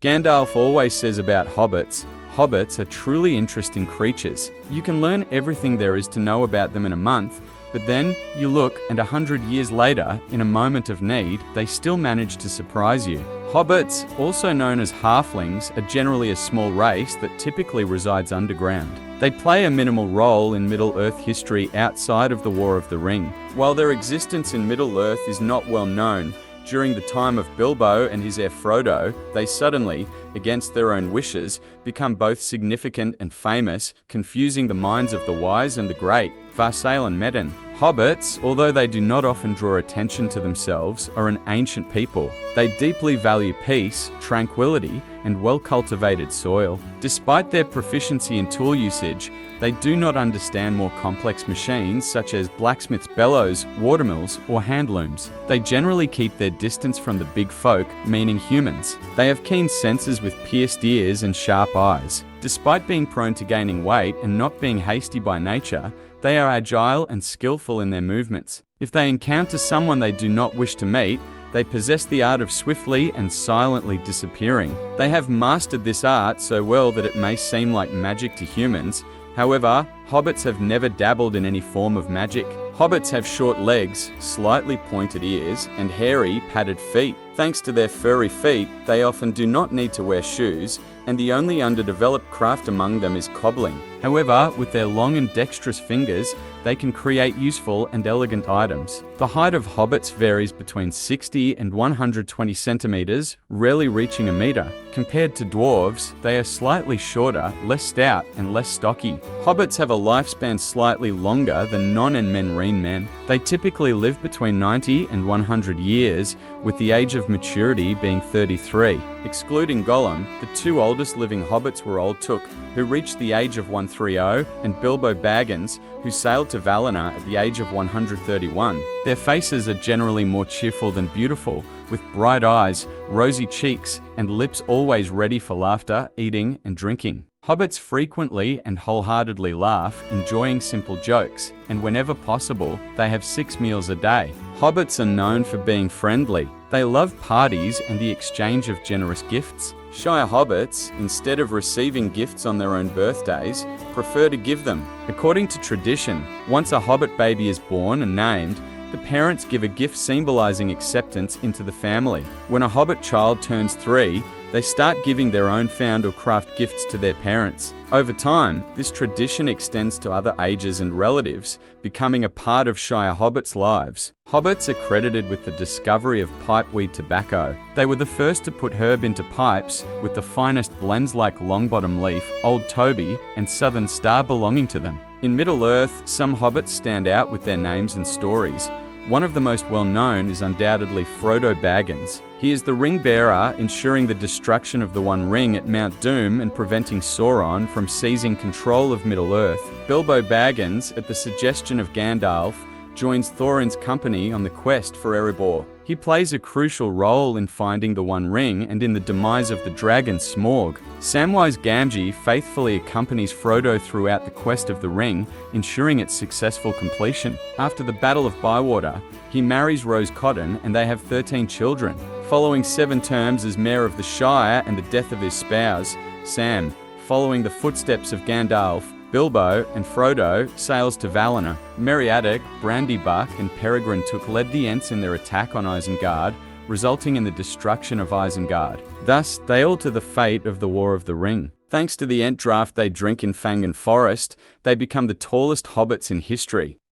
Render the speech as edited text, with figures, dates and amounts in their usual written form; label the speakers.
Speaker 1: Gandalf always says about hobbits, hobbits are truly interesting creatures. You can learn everything there is to know about them in a month, but then you look and 100 years later, in a moment of need, they still manage to surprise you. Hobbits, also known as halflings, are generally a small race that typically resides underground. They play a minimal role in Middle-earth history outside of the War of the Ring. While their existence in Middle-earth is not well known, during the time of Bilbo and his heir Frodo, they suddenly, against their own wishes, become both significant and famous, confusing the minds of the wise and the great. Varsail and Medon. Hobbits, although they do not often draw attention to themselves, are an ancient people. They deeply value peace, tranquility, and well-cultivated soil. Despite their proficiency in tool usage, they do not understand more complex machines such as blacksmith's bellows, watermills, or handlooms. They generally keep their distance from the big folk, meaning humans. They have keen senses with pierced ears and sharp eyes. Despite being prone to gaining weight and not being hasty by nature, they are agile and skillful in their movements. If they encounter someone they do not wish to meet, they possess the art of swiftly and silently disappearing. They have mastered this art so well that it may seem like magic to humans. However, hobbits have never dabbled in any form of magic. Hobbits have short legs, slightly pointed ears, and hairy, padded feet. Thanks to their furry feet, they often do not need to wear shoes, and the only underdeveloped craft among them is cobbling. However, with their long and dexterous fingers, they can create useful and elegant items. The height of hobbits varies between 60 and 120 centimeters, rarely reaching a meter. Compared to dwarves, they are slightly shorter, less stout, and less stocky. Hobbits have a lifespan slightly longer than non- and marine men. They typically live between 90 and 100 years, with the age of maturity being 33. Excluding Gollum, the two oldest living hobbits were Old Took, who reached the age of 130, and Bilbo Baggins, who sailed to Valinor at the age of 131. Their faces are generally more cheerful than beautiful, with bright eyes, rosy cheeks, and lips always ready for laughter, eating, and drinking. Hobbits frequently and wholeheartedly laugh, enjoying simple jokes, and whenever possible, they have 6 meals a day. Hobbits are known for being friendly. They love parties and the exchange of generous gifts. Shire hobbits, instead of receiving gifts on their own birthdays, prefer to give them. According to tradition, once a hobbit baby is born and named, the parents give a gift symbolizing acceptance into the family. When a hobbit child turns 3, they start giving their own found or craft gifts to their parents. Over time, this tradition extends to other ages and relatives, becoming a part of Shire hobbits' lives. Hobbits are credited with the discovery of pipeweed tobacco. They were the first to put herb into pipes, with the finest blends like Longbottom Leaf, Old Toby, and Southern Star belonging to them. In Middle-earth, some hobbits stand out with their names and stories. One of the most well-known is undoubtedly Frodo Baggins. He is the ring-bearer, ensuring the destruction of the One Ring at Mount Doom and preventing Sauron from seizing control of Middle-earth. Bilbo Baggins, at the suggestion of Gandalf, joins Thorin's company on the quest for Erebor. He plays a crucial role in finding the One Ring and in the demise of the dragon Smaug. Samwise Gamgee faithfully accompanies Frodo throughout the quest of the ring, ensuring its successful completion. After the Battle of Bywater, he marries Rose Cotton and they have 13 children. Following 7 terms as mayor of the Shire and the death of his spouse, Sam, following the footsteps of Gandalf, Bilbo and Frodo sails to Valinor. Meriadoc Brandybuck and Peregrin Took led the Ents in their attack on Isengard, resulting in the destruction of Isengard. Thus, they alter the fate of the War of the Ring. Thanks to the Ent draft they drink in Fangorn Forest, they become the tallest hobbits in history.